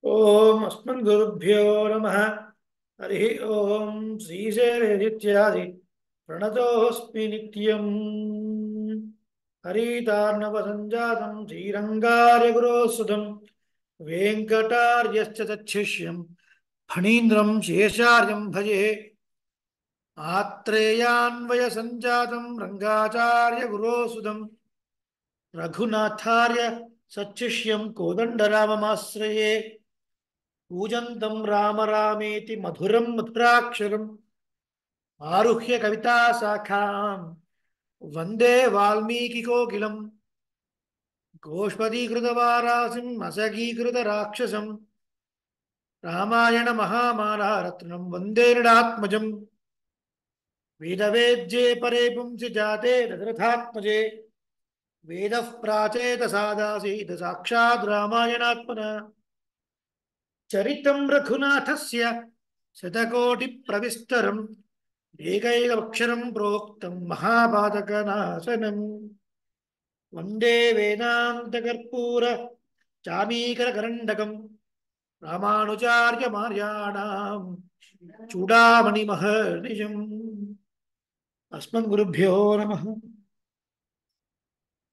ओम अस्मद्गुरुभ्यो नमः। हरि ओम श्रीशैलेत्यादि प्रणतोऽस्मि नित्यम्। हरितार्णवसञ्जातं श्रीरङ्गार्यगुरोसुतं वेङ्कटार्यश्च तच्छिष्यं फणीन्द्रं शेषार्यं भजे। आत्रेयान्वयसञ्जातं रङ्गाचार्यगुरोसुतं रघुनाथार्य सच्छिष्यं कोदण्डराममाश्रये। कूजन्तं राम रामेति मधुरं मधुराक्षरम् आरुह्य कविताशाखां वन्दे वाल्मीकिकोकिलं गोष्पदीकृतवारासिं मशगीकृतराक्षसं रामायणमहामालारत्नं वन्दे नृणात्मजम्। वेदवेद्ये परे पुंसि जाते दशरथात्मजे वेदः प्राचेतसादासीत् साक्षात् रामायणात्मना। चरितं रघुनाथस्य शतकोटिप्रविस्तरम् एकैकमक्षरं प्रोक्तं महापातकनाशनम्। वन्दे वेदान्तकर्पूर चामीकरकरण्डकं रामानुजार्यमार्याणां चूडामणिमहर्निशम्। अस्मद्गुरुभ्यो नमः।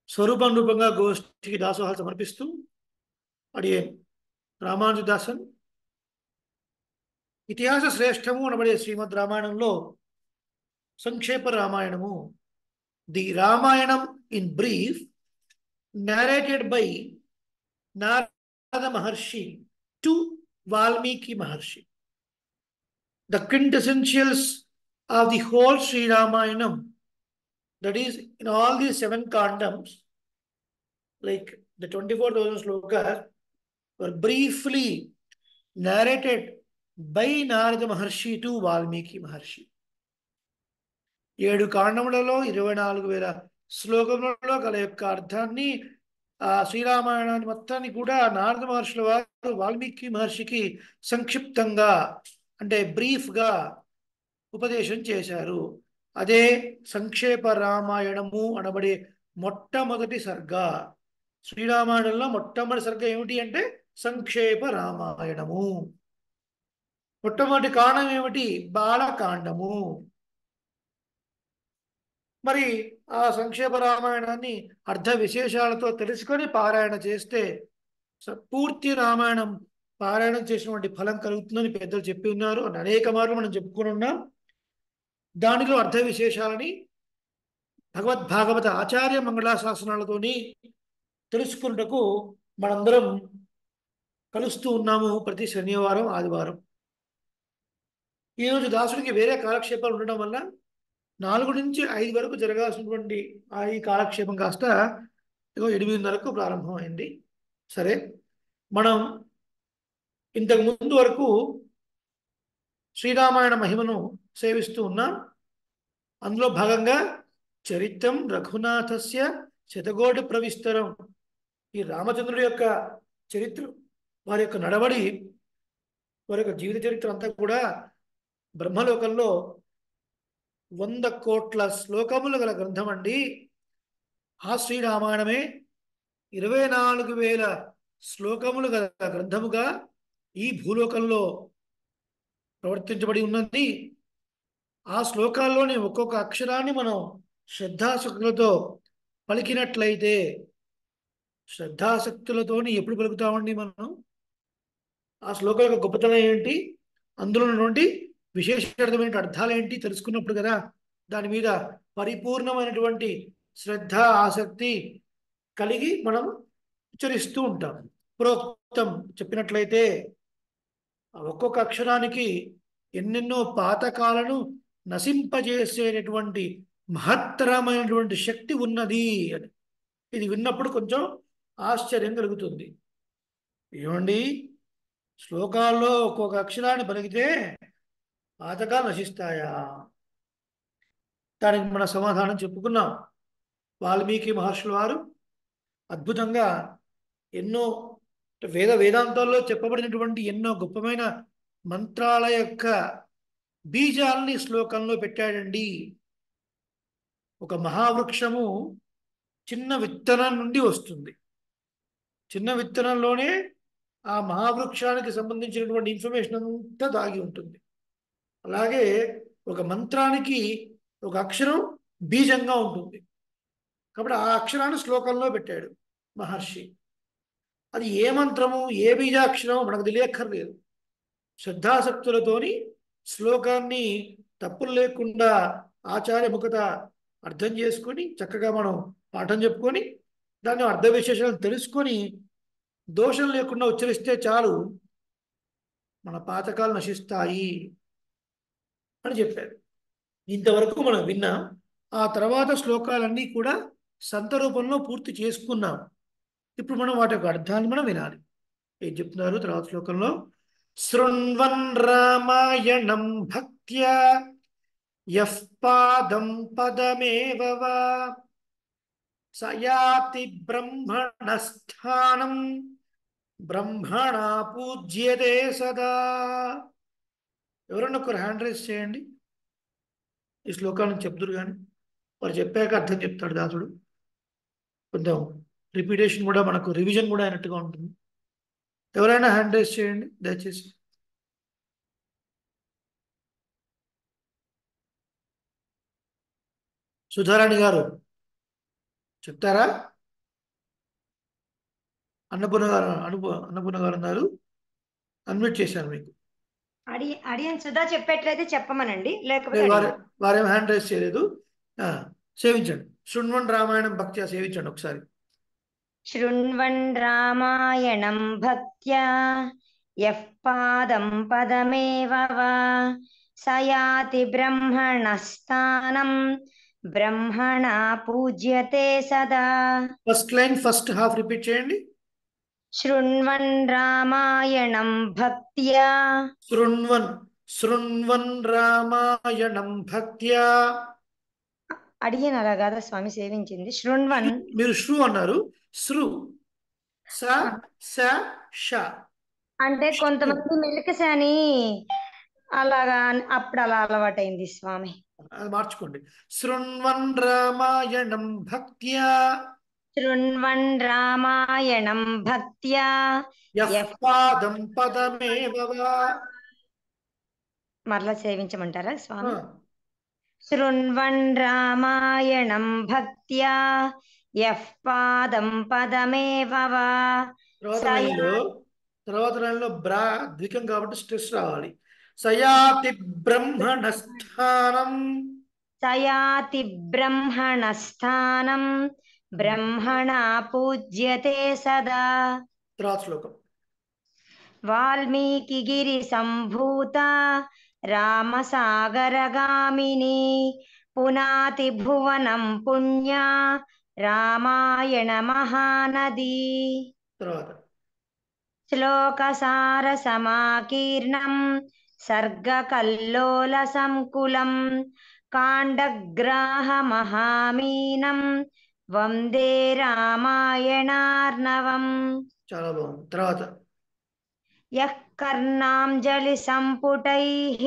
స్వరూపం రూపంగా గోష్ఠికి దాసోహాలు సమర్పిస్తూ అడిగే రామానుజదాసన్ ఇతిహాస శ్రేష్టము అనబడే శ్రీమద్ రామాయణంలో సంక్షేప రామాయణము, the Ramayanam in brief, narrated by Narada Maharshi to Valmiki Maharshi. The quintessentials of the whole Sri Ramayanam, that is, in all these 7 kandams, like the 24,000 slokas, were briefly narrated by Narada Maharshi to Valmiki Maharshi. 7 కాండములలో 24,000 శ్లోకములలో గల యొక్క అర్థాన్ని, ఆ శ్రీరామాయణాన్ని మొత్తాన్ని కూడా నారద మహర్షుల వారు వాల్మీకి మహర్షికి సంక్షిప్తంగా, అంటే బ్రీఫ్గా ఉపదేశం చేశారు. అదే సంక్షేప రామాయణము అనబడే మొట్టమొదటి సర్గ. శ్రీరామాయణంలో మొట్టమొదటి సర్గ ఏమిటి అంటే సంక్షేప రామాయణము. మొట్టమొదటి కాండం ఏమిటి? బాలకాండము. మరి ఆ సంక్షేప రామాయణాన్ని అర్థ విశేషాలతో తెలుసుకొని పారాయణ చేస్తే పూర్తి రామాయణం పారాయణం చేసినటువంటి ఫలం కలుగుతుందని పెద్దలు చెప్పి ఉన్నారు. అనేక మార్లు మనం చెప్పుకుని ఉన్నాం. దానిలో అర్థ విశేషాలని భగవద్భాగవత ఆచార్య మంగళాశాసనాలతోని తెలుసుకున్నటకు మనందరం కలుస్తూ ఉన్నాము ప్రతి శనివారం, ఆదివారం. ఈరోజు దాసుడికి వేరే కాలక్షేపాలు ఉండడం వల్ల 4 నుంచి 5 వరకు జరగాల్సినటువంటి ఈ కాలక్షేపం కాస్త 8:30కు ప్రారంభమైంది. సరే, మనం ఇంతకు ముందు వరకు శ్రీరామాయణ మహిమను సేవిస్తూ ఉన్నాం. అందులో భాగంగా చరిత్రం రఘునాథస్య శతకోటి ప్రవిస్తరం, ఈ రామచంద్రుడి యొక్క చరిత్ర, వారి యొక్క నడవడి, వారి యొక్క జీవిత చరిత్ర అంతా కూడా బ్రహ్మలోకంలో 100 కోట్ల శ్లోకములు గల గ్రంథం అండి. ఆ శ్రీరామాయణమే 24,000 శ్లోకములు గల గ్రంథముగా ఈ భూలోకంలో ప్రవర్తించబడి ఉన్నది. ఆ శ్లోకాల్లోని ఒక్కొక్క అక్షరాన్ని మనం శ్రద్ధాశక్తులతో పలికినట్లయితే, శ్రద్ధాశక్తులతోని ఎప్పుడు పలుకుతామండి మనం? ఆ శ్లోకం యొక్క గొప్పతనం ఏంటి, అందులో ఉన్నటువంటి విశేషమైన అర్థాలు ఏంటి తెలుసుకున్నప్పుడు కదా దాని మీద పరిపూర్ణమైనటువంటి శ్రద్ధ, ఆసక్తి కలిగి మనం ఉచ్చరిస్తూ ఉంటాం. ప్రోక్తం చెప్పినట్లయితే ఒక్కొక్క అక్షరానికి ఎన్నెన్నో పాతకాలను నశింపజేసేటటువంటి మహత్తరమైనటువంటి శక్తి ఉన్నది అని ఇది విన్నప్పుడు కొంచెం ఆశ్చర్యం కలుగుతుంది. ఏమండి, శ్లోకాల్లో ఒక్కొక్క అక్షరాన్ని పలికితే పాతకాలు నశిస్తాయా? దానికి మన సమాధానం చెప్పుకున్నాం. వాల్మీకి మహర్షుల వారు అద్భుతంగా ఎన్నో వేదాంతాల్లో చెప్పబడినటువంటి ఎన్నో గొప్పమైన మంత్రాల యొక్క బీజాలని శ్లోకంలో పెట్టాడండి. ఒక మహావృక్షము చిన్న విత్తనం నుండి వస్తుంది. చిన్న విత్తనంలోనే ఆ మహావృక్షానికి సంబంధించినటువంటి ఇన్ఫర్మేషన్ అంతా దాగి ఉంటుంది. అలాగే ఒక మంత్రానికి ఒక అక్షరం బీజంగా ఉంటుంది. కాబట్టి ఆ అక్షరాన్ని శ్లోకంలో పెట్టాడు మహర్షి. అది ఏ మంత్రము ఏ బీజాక్షరమో మనకు తెలియక్కర్లేదు. శ్రద్ధాసక్తులతోని శ్లోకాన్ని తప్పులు లేకుండా ఆచార్య ముఖత అర్థం చేసుకొని చక్కగా మనం పాఠం చెప్పుకొని దాని అర్థ విశేషాలు తెలుసుకొని దోషం లేకుండా ఉచ్చరిస్తే చాలు, మన పాతకాలు నశిస్తాయి అని చెప్పారు. ఇంతవరకు మనం విన్నాం. ఆ తర్వాత శ్లోకాలన్నీ కూడా సంత రూపంలో పూర్తి చేసుకున్నాం. ఇప్పుడు మనం వాటి యొక్క అర్థాన్ని మనం వినాలి. ఏం చెప్తున్నారు తర్వాత శ్లోకంలో? శృణ్వన్ రామాయణం భక్త్యా యః పాదం పదమేవ వా సయాతి బ్రహ్మణస్థానం బ్రహ్మణా పూజ్యతే సదా. ఎవరన్నా ఒకరు హ్యాండ్ రైజ్ చేయండి. ఈ శ్లోకాలను చెప్తురు కానీ వారు చెప్పాక అర్థం చెప్తాడు దాసుడు. కొంచెం రిపీటేషన్ కూడా మనకు రివిజన్ కూడా అయినట్టుగా ఉంటుంది. ఎవరైనా హ్యాండ్ రైజ్ చేయండి దయచేసి. సుధారాణి గారు చెప్తారా? అన్నపూర్ణ గారు ఉన్నారు, అన్మ్యూట్ చేశాను మీకు. అడియన్ సుధా చెప్పేట్లయితే చెప్పమనండి, లేకపోతే వారు వారేం హ్యాండ్ రైజ్ చేయలేదు. సేవించండి. శృణ్వన్ రామాయణం భక్త్యా సేవించండి ఒకసారి. శృణ్వన్ రామాయణం భక్త్యా యః పాదం పదమేవ వా సయాతి బ్రహ్మణస్థానం బ్రహ్మణా పూజ్యతే సదా. First line first half repeat చేయండి. శృణ్వన్ రామాయణం భక్త్యా. శృణ్వన్ రామాయణం భక్త్యా. అడిగిన అలా కాదా స్వామి సేవించింది? శృణ్వన్ మీరు శ్రు అన్నారు. శ్రు స స ష అంటే కొంతమంది మెలికసాని అలాగా అప్పుడు అలా అలవాటైంది స్వామి. అది మార్చుకోండి. శృణ్వన్ రామాయణం భక్త్యా శృణ్వన్ రామాయణం భక్త్యా యః పాదం పదమేవ వా. మరలా సేవించమంటారా స్వామి? ఆ, శృణ్వన్ రామాయణం భక్త్యా యః పాదం పదమేవ వా తర్వాత లైన్లో బ్రా ద్వికం కాబట్టి స్ట్రెస్ రావాలి. సయాతి బ్రహ్మణస్థానం సయాతి బ్రహ్మణస్థానం బ్రహ్మణా పూజ్యతే సదా. తర్వాత శ్లోకం. వాల్మీకిగిరి సంభూత రామసాగరగామిని పునాతి భువనం పుణ్యా రామాయణ మహానది. తర్వాత శ్లోకసార సమాకీర్ణం సర్గకల్లోల సంకులం కాండగ్రాహ మహామీనం వందే రామాయణార్ణవం. చాలా బాగుంది. తర్వాత యః కర్ణాంజలి సంపుటైః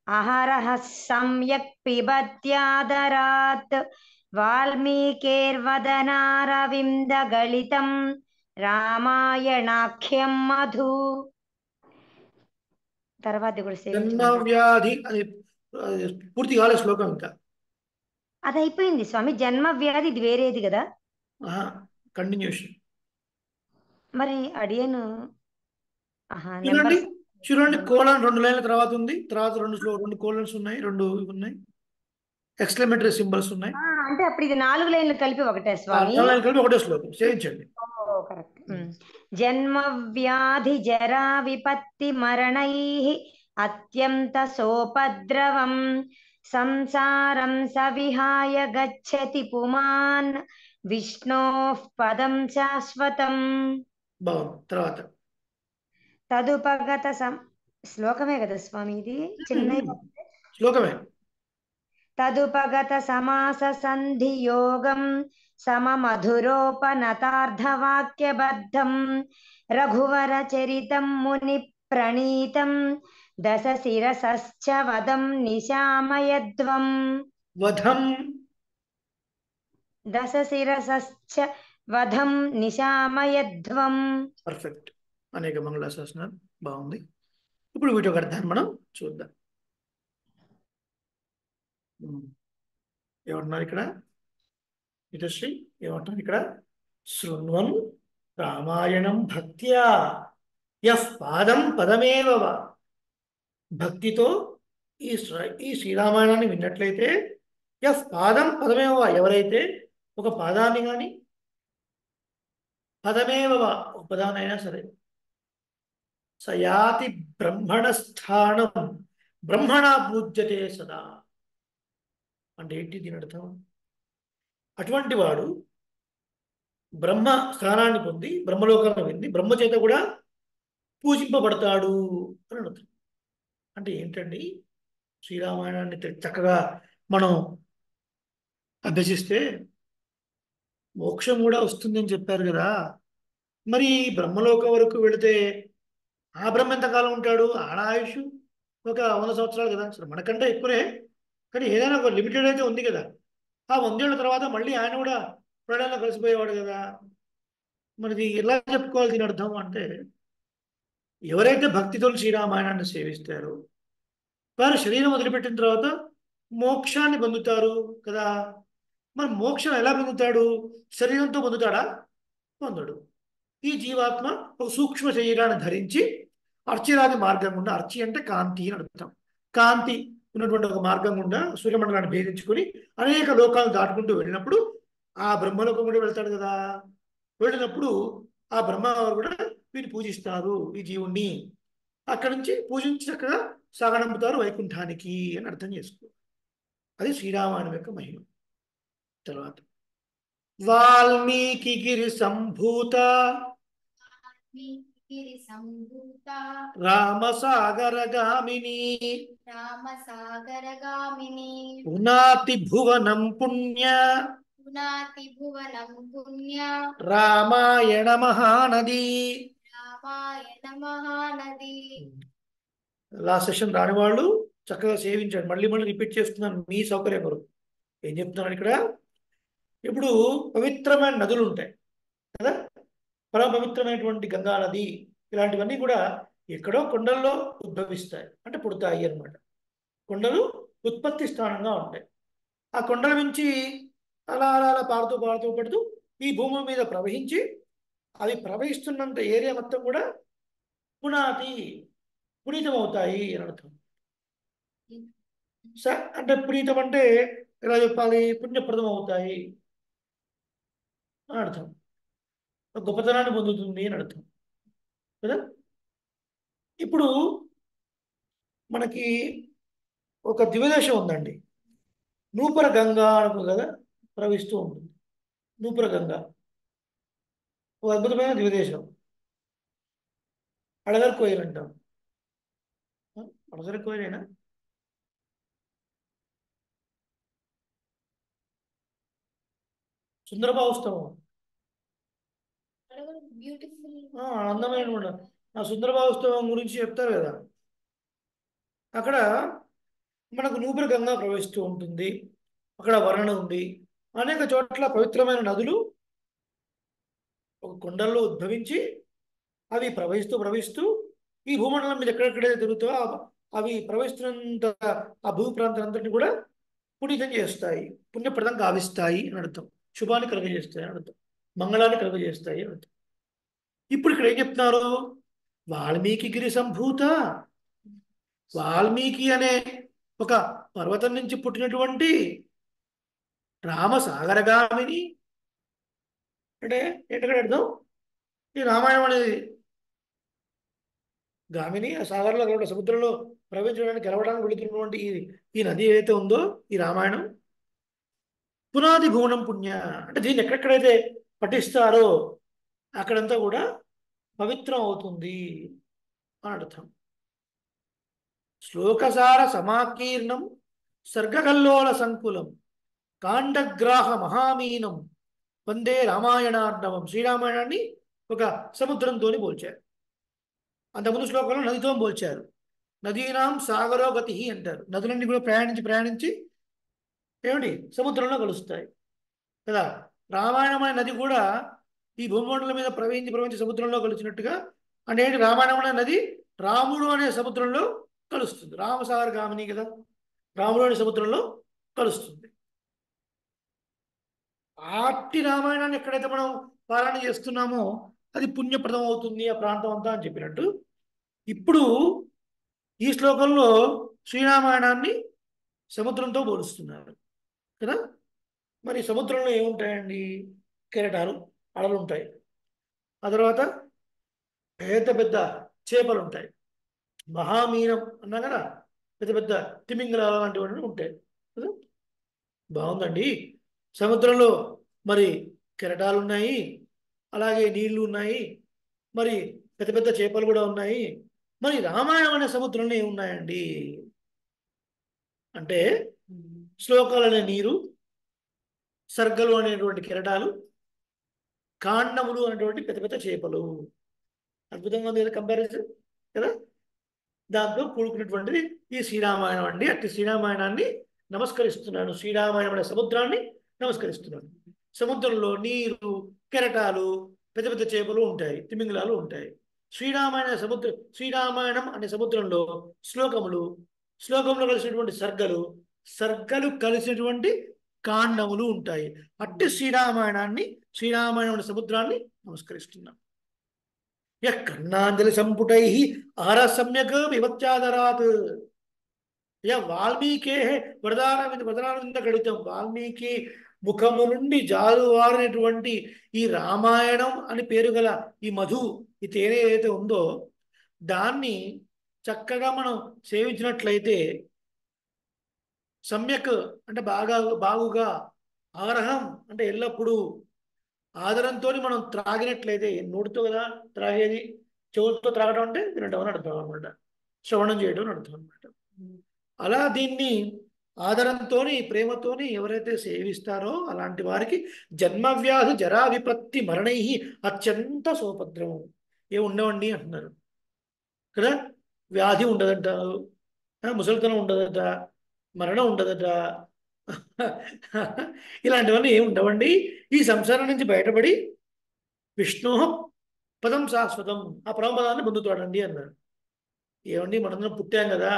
అహరః సమ్యక్ పిబత్యాదరాత్ వాల్మీకేర్వదనారవిందగళితం రామాయణాఖ్యం మధు. తర్వాత కూడా జన్మవ్యాధి అది పూర్తి కాలే శ్లోకం ఇంకా. అది అయిపోయింది స్వామి. జన్మ వ్యాధి ఇది వేరేది కదా. కంటిన్యూషన్. మరి అడియను చూడండి చూడండి, కోలన్ 2 లైన్ల తర్వాత ఉంది. తర్వాత 2 కోలన్స్ ఉన్నాయి, 2 ఉన్నాయి, ఎక్స్క్లమేటరీ సింబల్స్ ఉన్నాయి. అంటే అప్పుడు ఇది 4 లైన్లు కలిపి ఒకటే స్వామి. 4 లైన్లు కలిపి ఒకటే శ్లోకం. సేవించండి. కరెక్ట్. జన్మ వ్యాధి జరా విపత్తి మరణైః అత్యంత సోపద్రవం సంసారం సవిహాయ గచ్చతి పుమాన్ విష్ణోః పదం శాశ్వతం. బాగుంది. తర్వాత తదుపగత శ్లోకమే కదా స్వామి ఇది? చిన్న శ్లోకమే. తదుపగత సమాస సంధి యోగం సమమధురోపనతార్థవాక్యబద్ధం రఘువర చరితం ముని ప్రణీతం దశ శిరసశ్చ వదం నిశామయధ్వం. వధం దశ శిరసశ్చ వధం నిశామయధ్వం. పర్ఫెక్ట్. అనేక మంగళాశాసనాలు. బాగుంది. ఇప్పుడు వీటి ఒక అర్థాన్ని మనం చూద్దాం. ఉమ్. ఏమంటున్నారు ఇక్కడ ఇతశ్రీ? ఏమంటున్నారు ఇక్కడ? శృణ్వన్ రామాయణం భక్త్యా యః పాదం పదమేవ వా. భక్తితో ఈ శ్రీరామాయణాన్ని విన్నట్లయితే యః పాదం పదమేవ వా, ఎవరైతే ఒక పాదాన్ని కానీ పదమేవ వా, ఒక పదానైనా సరే, సయాతి బ్రహ్మణ స్థానం బ్రహ్మణ పూజ్యతే సదా. అంటే ఏంటి దీని అర్థం? అటువంటి వాడు బ్రహ్మ స్థానాన్ని పొంది బ్రహ్మలోకాన్ని పొంది బ్రహ్మ చేత కూడా పూజింపబడతాడు అని అర్థం. అంటే ఏంటండి? శ్రీరామాయణాన్ని చక్కగా మనం అభ్యసిస్తే మోక్షం కూడా వస్తుందని చెప్పారు కదా. మరి బ్రహ్మలోకం వరకు వెళితే ఆ బ్రహ్మ ఎంతకాలం ఉంటాడు? ఆడ ఆయుష్ ఒక 100 సంవత్సరాలు కదా. సరే, మనకంటే ఎక్కువనే, కానీ ఏదైనా ఒక లిమిటెడ్ అయితే ఉంది కదా. ఆ 100 ఏళ్ళ తర్వాత మళ్ళీ ఆయన కూడా ప్రళయంలో కలిసిపోయేవాడు కదా. మనది ఎలా చెప్పుకోవాలి దీని అర్థం అంటే, ఎవరైతే భక్తితో శ్రీరామాయణాన్ని సేవిస్తారో వారు శరీరం వదిలిపెట్టిన తర్వాత మోక్షాన్ని పొందుతారు కదా. మరి మోక్షం ఎలా పొందుతాడు? శరీరంతో పొందుతాడా? పొందడు. ఈ జీవాత్మ ఒక సూక్ష్మ శరీరాన్ని ధరించి అర్చిరాది మార్గం గుండా, అర్చి అంటే కాంతి అని అర్థం, కాంతి ఉన్నటువంటి ఒక మార్గం గుండా సూర్యమండలాన్ని భేదించుకొని అనేక లోకాలను దాటుకుంటూ వెళ్ళినప్పుడు ఆ బ్రహ్మలోకం కూడా వెళ్తాడు కదా. వెళ్ళినప్పుడు ఆ బ్రహ్మ వారు కూడా వీరిని పూజిస్తారు, ఈ జీవుణ్ణి. అక్కడి నుంచి పూజించి చక్కగా సాగనంపుతారు వైకుంఠానికి అని అర్థం చేసుకో. అది శ్రీరామాయణం యొక్క మహిమ. తర్వాత వాల్మీకి గిరి సంభూత గిరి సంభూత రామసాగర గామిని రామసాగరగామిని ఉనాతి భువనం పుణ్య పునాతి భువనం పుణ్య రామాయణ మహానది. రామాయణ మహానది. లాస్ట్ సెషన్ రాని వాళ్ళు చక్కగా సేవించండి. మళ్ళీ మళ్ళీ రిపీట్ చేస్తున్నాను మీ సౌకర్యం కొరకు. ఏం చెప్తున్నాను ఇక్కడ? ఇప్పుడు పవిత్రమైన నదులు ఉంటాయి కదా. పరమ పవిత్రమైనటువంటి గంగా నది, ఇలాంటివన్నీ కూడా ఎక్కడో కొండల్లో ఉద్భవిస్తాయి, అంటే పుడతాయి అన్నమాట. కొండలు ఉత్పత్తి స్థానంగా ఉంటాయి. ఆ కొండల నుంచి అలా అలా అలా పారుతూ పారుతూ పడుతూ ఈ భూమి మీద ప్రవహించి అవి ప్రవహిస్తున్నంత ఏరియా మొత్తం కూడా పునాతి పునీతం అవుతాయి అని అర్థం. అంటే పునీతం అంటే ఎలా చెప్పాలి? పుణ్యప్రదం అవుతాయి అని అర్థం. గొప్పతనాన్ని పొందుతుంది అని అర్థం కదా. ఇప్పుడు మనకి ఒక దివ్యదేశం ఉందండి, నూపర గంగా అనుకో కదా, ప్రవహిస్తూ ఉంటుంది. నూపర గంగా ఒక అద్భుతమైన దివ్యదేశం. అడగర్ కోయిల్ అంటాం. అడగర్ కోయిలేనా? సుందరబావుస్తవం బ్యూటిఫుల్. అందమైన ఆ సుందరబావుస్తవం గురించి చెప్తారు కదా. అక్కడ మనకు నూపర గంగా ప్రవహిస్తూ ఉంటుంది. అక్కడ వర్ణన ఉంది. అనేక చోట్ల పవిత్రమైన నదులు ఒక కొండల్లో ఉద్భవించి అవి ప్రవహిస్తూ ప్రవహిస్తూ ఈ భూమండలం మీద ఎక్కడెక్కడైతే తిరుగుతాయో అవి ప్రవహిస్తున్నంత ఆ భూ ప్రాంతం అంతటిని కూడా పునీతం చేస్తాయి, పుణ్యప్రదం గావిస్తాయి అని అర్థం. శుభాన్ని కలుగజేస్తాయి అని అర్థం, మంగళాన్ని కలుగజేస్తాయి అని అర్థం. ఇప్పుడు ఇక్కడ ఏం చెప్తున్నారు? వాల్మీకి గిరి సంభూత, వాల్మీకి అనే ఒక పర్వతం నుంచి పుట్టినటువంటి రామసాగరగామిని. అంటే ఏంటంటే అర్థం, ఈ రామాయణం అనేది గామిని ఆ సాగర్లో కలవడం, సముద్రంలో ప్రవేశించడానికి గెలవడానికి వెళుతున్నటువంటి ఈ నది ఏదైతే ఉందో ఈ రామాయణం, పునాది భువనం పుణ్య, అంటే దీన్ని ఎక్కడెక్కడైతే పఠిస్తారో అక్కడంతా కూడా పవిత్రం అవుతుంది అని అర్థం. శ్లోకసార సమాకీర్ణం సర్గకల్లోల సంకులం కాండగ్రాహ మహామీనం వందే రామాయణార్ణవం. శ్రీరామాయణాన్ని ఒక సముద్రంతో పోల్చారు. అంతకుముందు శ్లోకంలో నదితో పోల్చారు. నదీనాం సాగరో గతి అంటారు. నదులన్నీ కూడా ప్రయాణించి ప్రయాణించి ఏమిటి సముద్రంలో కలుస్తాయి కదా. రామాయణం అనే నది కూడా ఈ భూమండలం మీద ప్రవహించి ప్రవహించి సముద్రంలో కలిసినట్టుగా అంటే ఏంటి? రామాయణం అనే నది రాముడు అనే సముద్రంలో కలుస్తుంది. రామసాగర గామిని కదా, రాముడు అనే సముద్రంలో కలుస్తుంది. ఆట్టి రామాయణాన్ని ఎక్కడైతే మనం పారాయణ చేస్తున్నామో అది పుణ్యప్రదం అవుతుంది ఆ ప్రాంతం అంతా అని చెప్పినట్టు, ఇప్పుడు ఈ శ్లోకంలో శ్రీరామాయణాన్ని సముద్రంతో పోలుస్తున్నారు కదా. మరి సముద్రంలో ఏముంటాయండి? కెరటాలు, అలలు ఉంటాయి. ఆ తర్వాత పెద్ద పెద్ద చేపలు ఉంటాయి. మహామీనం అన్నా కదా, పెద్ద పెద్ద తిమింగలాలు లాంటివన్నీ ఉంటాయి కదా. బాగుందండి. సముద్రంలో మరి కెరటాలు ఉన్నాయి, అలాగే నీళ్లు ఉన్నాయి, మరి పెద్ద పెద్ద చేపలు కూడా ఉన్నాయి. మరి రామాయణం అనే సముద్రంలో ఏమున్నాయండి అంటే శ్లోకాలు అనే నీరు, సర్గలు అనేటువంటి కెరటాలు, కాండములు అనేటువంటి పెద్ద పెద్ద చేపలు. అద్భుతంగా ఉంది కదా కంపారిజన్ కదా. దాంతో కూడుకున్నటువంటిది ఈ శ్రీరామాయణం అండి. అట్టి శ్రీరామాయణాన్ని నమస్కరిస్తున్నాను. శ్రీరామాయణం అనే సముద్రాన్ని నమస్కరిస్తున్నాను. సముద్రంలో నీరు, కెరటాలు, పెద్ద పెద్ద చేపలు ఉంటాయి, తిమింగలాలు ఉంటాయి. శ్రీరామాయణం అనే సముద్రంలో శ్లోకములు, శ్లోకంలో కలిసినటువంటి సర్గలు, సర్గలు కలిసినటువంటి కాండములు ఉంటాయి. అట్టి శ్రీరామాయణం అనే సముద్రాన్ని నమస్కరిస్తున్నాం. కర్ణాంజలి సంపుటై ఆర సమ్యక్ విభత్యాదరాత్ వాల్మీకే వరదానవింద గడితం. వాల్మీకి ముఖము నుండి జాలువారినటువంటి ఈ రామాయణం అని పేరు గల ఈ మధు, ఈ తేనె ఏదైతే ఉందో దాన్ని చక్కగా మనం సేవించినట్లయితే, సమ్యక్ అంటే బాగుగా, ఆరహం అంటే ఎల్లప్పుడూ, ఆదరంతో మనం త్రాగినట్లయితే, నోటితో కదా త్రాగేది, చెవులతో త్రాగడం అంటే వినడం అని అర్థం అనమాట, శ్రవణం చేయడం అని అర్థం అనమాట. అలా దీన్ని ఆదరంతోని, ప్రేమతోని ఎవరైతే సేవిస్తారో అలాంటి వారికి జన్మవ్యాధి జరా విపత్తి మరణై అత్యంత సోపద్రవం ఉండవండి అంటున్నారు కదా. వ్యాధి ఉండదట, ముసలితనం ఉండదట, మరణం ఉండదట, ఇలాంటివన్నీ ఏమి ఉండవండి. ఈ సంసారం నుంచి బయటపడి విష్ణు పదం శాశ్వతం, ఆ పరమపదాన్ని పొందుతాడండి అన్నారు. ఏమండి, మనందరం పుట్టాం కదా,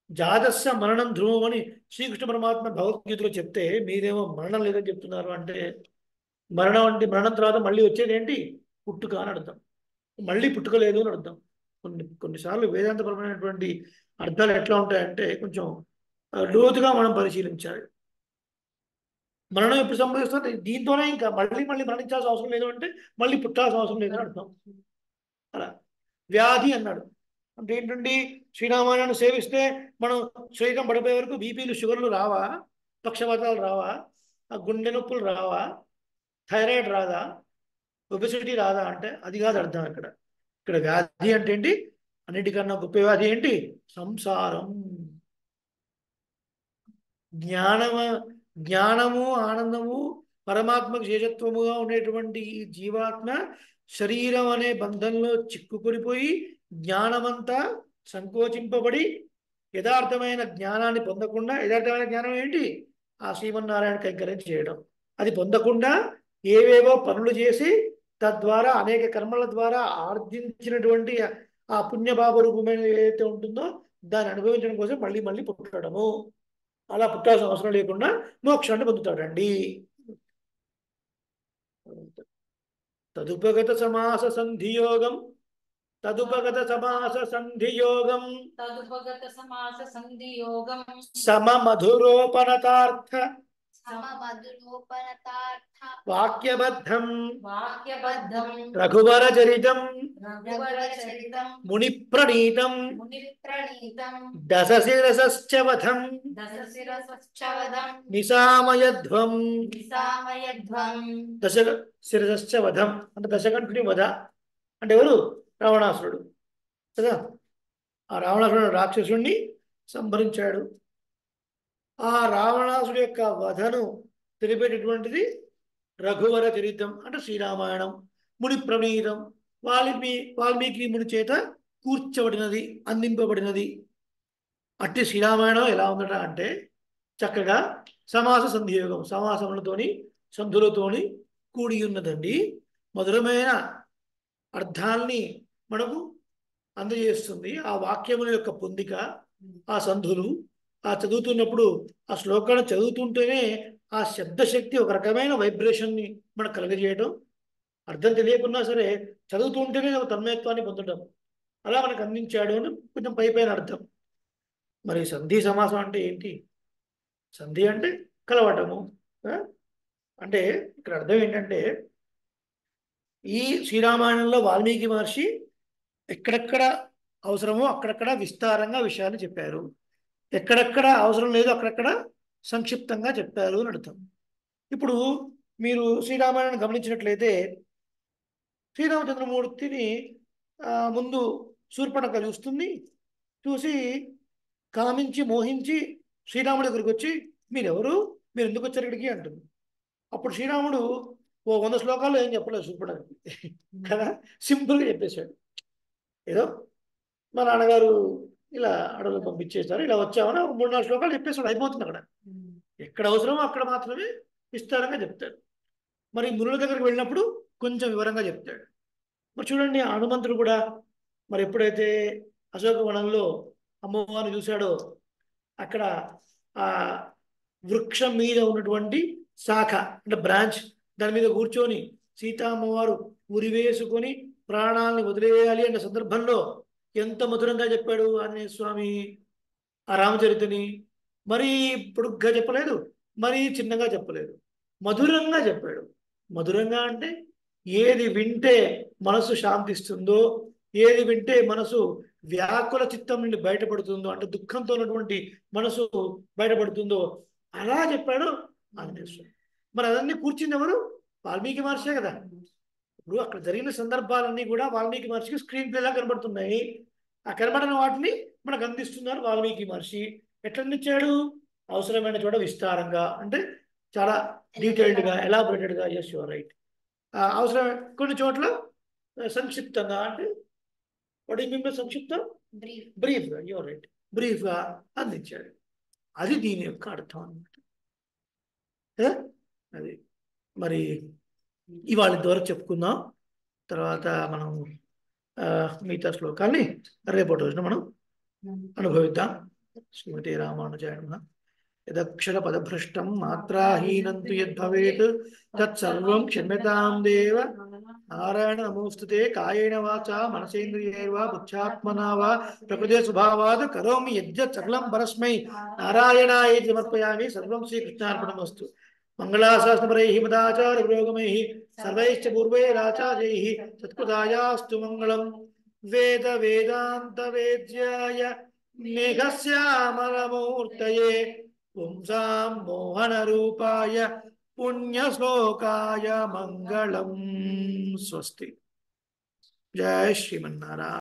జాతస్య మరణం ధ్రువం అని శ్రీకృష్ణ పరమాత్మ భగవద్గీతలో చెప్తే మీరేమో మరణం లేదని చెప్తున్నారు. అంటే మరణం అంటే మరణం తర్వాత మళ్ళీ వచ్చేది ఏంటి? పుట్టుక అని అర్థం. మళ్ళీ పుట్టుక లేదు అని అర్థం. కొన్నిసార్లు వేదాంతపరమైనటువంటి అర్థాలు ఎట్లా ఉంటాయంటే కొంచెం లోతుగా మనం పరిశీలించాలి. మరణం ఎప్పుడు సంభవిస్తుంది? దీంతోనే ఇంకా మళ్ళీ మరణించాల్సిన అవసరం లేదు అంటే మళ్ళీ పుట్టాల్సిన అవసరం లేదని అర్థం. అలా వ్యాధి అన్నాడు అంటే ఏంటండి? శ్రీరామాయణాన్ని సేవిస్తే మనం శరీరం పడిపోయే వరకు బీపీలు, షుగర్లు రావా, పక్షవాతాలు రావా, గుండె నొప్పులు రావా, థైరాయిడ్ రాదా, ఒబెసిటీ రాదా అంటే అది కాదు అర్థం. ఇక్కడ వ్యాధి అంటే ఏంటి? అన్నిటికన్నా గొప్ప వ్యాధి ఏంటి? సంసారం. జ్ఞానము, ఆనందము, పరమాత్మకు శేషత్వముగా ఉండేటువంటి ఈ జీవాత్మ శరీరం అనే బంధంలో చిక్కుకొనిపోయి జ్ఞానమంతా సంకోచింపబడి యథార్థమైన జ్ఞానాన్ని పొందకుండా, యథార్థమైన జ్ఞానం ఏంటి? ఆ శ్రీమన్నారాయణ కైంకర్యం చేయడం. అది పొందకుండా ఏవేవో పనులు చేసి తద్వారా అనేక కర్మల ద్వారా ఆర్జించినటువంటి ఆ పుణ్యపాప రూపమైన ఏదైతే ఉంటుందో దాన్ని అనుభవించడం కోసం మళ్ళీ పుట్టడము. అలా పుట్టాల్సిన అవసరం లేకుండా మోక్షాన్ని పొందుతాడండి. తదుపగత సమాస సంధియోగం సమమధురోపనతార్థ వాక్యబద్ధం రఘువర చరితం ముని ప్రణీతం దశశిరసశ్చ వధం నిశామయధ్వం. దశశిరసశ్చ వధం అంటే దశకంఠుని వధ అంటే ఎవరు? రావణాసురుడు కదా. ఆ రావణాసురుడు రాక్షసుడిని సంహరించాడు. ఆ రావణాసుడి యొక్క వధను తెలిపేటటువంటిది రఘువర చరితం అంటే శ్రీరామాయణం. ముని ప్రణీతం, వాల్మీకి ముని చేత కూర్చబడినది, అందింపబడినది. అట్టి శ్రీరామాయణం ఎలా ఉందట అంటే చక్కగా సమాస సంధియోగం, సమాసములతోని సంధులతోని కూడి ఉన్నదండి. మధురమైన అర్థాల్ని మనకు అందజేస్తుంది. ఆ వాక్యముల యొక్క పొందిక, ఆ సంధులు, ఆ చదువుతున్నప్పుడు ఆ శ్లోకాన్ని చదువుతుంటేనే ఆ శబ్దశక్తి ఒక రకమైన వైబ్రేషన్ని మనకు కలుగజేయడం, అర్థం తెలియకున్నా సరే చదువుతుంటేనే ఒక తన్మయత్వాన్ని పొందడం, అలా మనకు అందించాడు అని కొంచెం పై పైన అర్థం. మరి సంధి సమాసం అంటే ఏంటి? సంధి అంటే కలవటము. ఆ? అంటే ఇక్కడ అర్థం ఏంటంటే, ఈ శ్రీరామాయణంలో వాల్మీకి మహర్షి ఎక్కడెక్కడ అవసరమో అక్కడక్కడ విస్తారంగా విషయాలు చెప్పారు, ఎక్కడెక్కడ అవసరం లేదు అక్కడక్కడ సంక్షిప్తంగా చెప్పారు అని అర్థం. ఇప్పుడు మీరు శ్రీరామాయణం గమనించినట్లయితే శ్రీరామచంద్రమూర్తిని ముందు శూర్పణఖ చూస్తుంది, చూసి కామించి మోహించి శ్రీరాముడి దగ్గరికి వచ్చి మీరెవరు, మీరు ఎందుకు వచ్చారు ఇక్కడికి అంటుంది. అప్పుడు శ్రీరాముడు ఓ 100 శ్లోకాల్లో ఏం చెప్పలేదు శూర్పణఖకి కదా, సింపుల్గా చెప్పేశాడు. ఏదో మా నాన్నగారు ఇలా అడవులు పంపించేస్తారు, ఇలా వచ్చామని 3-4 శ్లోకాలు చెప్పేసాడు, అయిపోతుంది అక్కడ. ఎక్కడ అవసరమో అక్కడ మాత్రమే విస్తారంగా చెప్తాడు. మరి మునుల దగ్గరికి వెళ్ళినప్పుడు కొంచెం వివరంగా చెప్తాడు. మరి చూడండి హనుమంతుడు కూడా మరి ఎప్పుడైతే అశోకవనంలో అమ్మవారిని చూశాడో అక్కడ ఆ వృక్షం మీద ఉన్నటువంటి శాఖ అంటే బ్రాంచ్, దాని మీద కూర్చొని సీతామ్మవారు ఉరివేసుకొని ప్రాణాలని వదిలేయాలి అన్న సందర్భంలో ఎంత మధురంగా చెప్పాడు ఆంజనేయ స్వామి ఆ రామచరితని. మరీ పొడుగ్గా చెప్పలేదు, మరీ చిన్నగా చెప్పలేదు, మధురంగా చెప్పాడు. మధురంగా అంటే ఏది వింటే మనసు శాంతిస్తుందో, ఏది వింటే మనసు వ్యాకుల చిత్తం నుండి బయటపడుతుందో, అంటే దుఃఖంతో ఉన్నటువంటి మనసు బయటపడుతుందో అలా చెప్పాడు ఆంజనేయ స్వామి. మరి అదన్నీ కూర్చుంది ఎవరు? వాల్మీకి మహర్షే కదా. ఇప్పుడు అక్కడ జరిగిన సందర్భాలన్నీ కూడా వాల్మీకి మహర్షికి స్క్రీన్ ప్లేలా కనబడుతున్నాయి. ఆ కనబడిన వాటిని మనకు అందిస్తున్నారు వాల్మీకి మహర్షి. ఎట్లా అందించాడు? అవసరమైన చోట విస్తారంగా, అంటే చాలా డీటెయిల్డ్గా, ఎలాబొరేటెడ్గా. Yes your right. అవసరం కొన్ని చోట్ల సంక్షిప్తంగా, అంటే వాటి మేము సంక్షిప్తం బ్రీఫ్గా, యువర్ రైట్, బ్రీఫ్గా అందించాడు. అది దీని యొక్క అర్థం అన్నమాట. అది మరి ఇవాళ ఇంతవరకు చెప్పుకుందాం. తర్వాత మనం మిగతా శ్లోకాల్ని రేపటి రోజున మనం అనుభవిద్దాం. శ్రీమతి రామానుజాయ నమః. యదక్షర పదభ్రష్టం మాత్రాహీనం తు యద్భవేత్ తత్సర్వం క్షమ్యతాం దేవ. నారాయణ నమోస్తుతే. కాయేన వాచా మనసేంద్రియైర్వా బుద్ధ్యాత్మనా వా ప్రకృతే స్వభావాత్ కరోమి యద్యత్ సకలం పరస్మై నారాయణాయేతి సమర్పయామి. సర్వం శ్రీకృష్ణార్పణమస్తు. మంగళాశాసనపరైః మదాచార్య పురోగమైః సర్వైశ్చ పూర్వైరాచార్యైః సత్కృతాయాస్తు మంగళం. వేద వేదాంత వేద్యాయ మేఘశ్యామలమూర్తయే పుంసాం మోహన రూపాయ పుణ్యశ్లోకాయ మంగళం. స్వస్తి. జయ శ్రీమన్నారాయణ.